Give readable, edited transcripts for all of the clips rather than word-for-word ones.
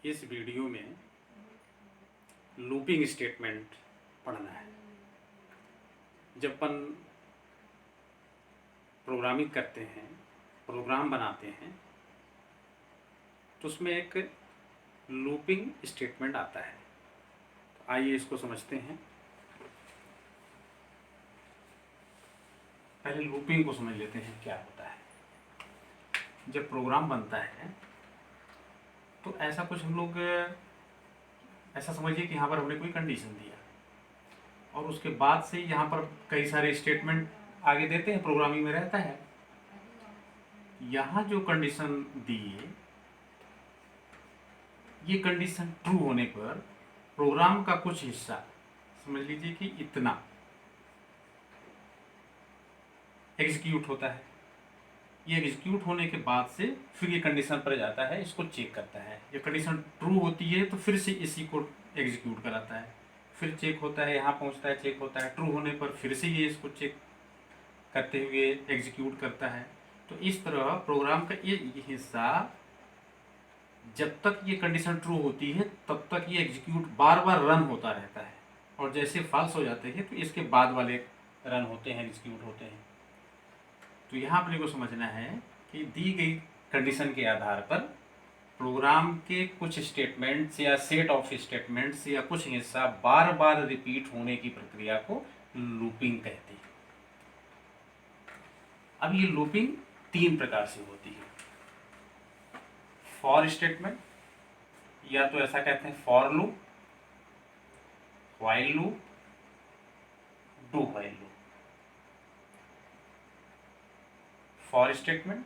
इस वीडियो में looping statement पढ़ना है। जब अपन प्रोग्रामिंग करते हैं, प्रोग्राम बनाते हैं, तो उसमें एक लूपिंग स्टेटमेंट आता है। तो आइए इसको समझते हैं। पहले लूपिंग को समझ लेते हैं क्या होता है। जब प्रोग्राम बनता है तो ऐसा कुछ हम लोग ऐसा समझिए कि यहाँ पर हमने कोई कंडीशन दिया और उसके बाद से यहाँ पर कई सारे स्टेटमेंट आगे देते हैं, प्रोग्रामिंग में रहता है। यहाँ जो कंडीशन दिए, ये कंडीशन ट्रू होने पर प्रोग्राम का कुछ हिस्सा, समझ लीजिए कि इतना, एग्जीक्यूट होता है। ये एग्जीक्यूट होने के बाद से फिर ये कंडीशन पर जाता है, इसको चेक करता है। ये कंडीशन ट्रू होती है तो फिर से इसी को एग्जीक्यूट कराता है, फिर चेक होता है, यहाँ पहुँचता है, चेक होता है, ट्रू होने पर फिर से ये इसको चेक करते हुए एग्जीक्यूट करता है। तो इस तरह प्रोग्राम का ये हिस्सा जब तक ये कंडीशन ट्रू होती है तब तक ये एग्जीक्यूट बार बार रन होता रहता है, और जैसे फॉल्स हो जाते हैं तो इसके बाद वाले रन होते हैं, एग्जीक्यूट होते हैं। तो यहाँ अपने को समझना है कि दी गई कंडीशन के आधार पर प्रोग्राम के कुछ स्टेटमेंट्स या सेट ऑफ स्टेटमेंट्स या कुछ हिस्सा बार बार रिपीट होने की प्रक्रिया को लूपिंग कहते हैं। अब ये लूपिंग तीन प्रकार से होती है। फॉर स्टेटमेंट, या तो ऐसा कहते हैं for loop, while loop, do while loop. For statement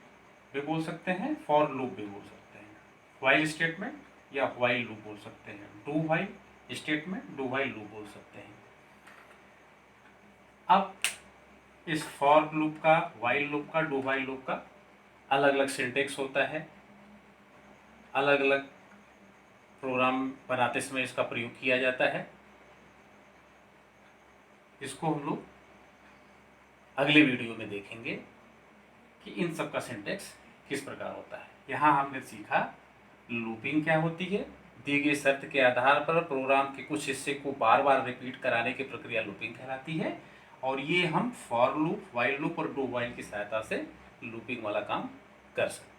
भी बोल सकते हैं, फॉर लूप भी बोल सकते हैं, व्हाइल स्टेटमेंट या व्हाइल लूप बोल सकते हैं, do while statement, do while loop बोल सकते हैं। अब इस फॉर लूप का, व्हाइल लूप का, डू व्हाइल लूप का अलग अलग सिंटेक्स होता है, अलग अलग प्रोग्राम बनाते समय इसका प्रयोग किया जाता है। इसको हम लोग अगले वीडियो में देखेंगे कि इन सब का सिंटेक्स किस प्रकार होता है। यहाँ हमने सीखा लूपिंग क्या होती है। दी गई शर्त के आधार पर प्रोग्राम के कुछ हिस्से को बार बार रिपीट कराने की प्रक्रिया लूपिंग कहलाती है, और ये हम फॉर लूप, व्हाइल लूप और डू व्हाइल की सहायता से लूपिंग वाला काम कर सकते हैं।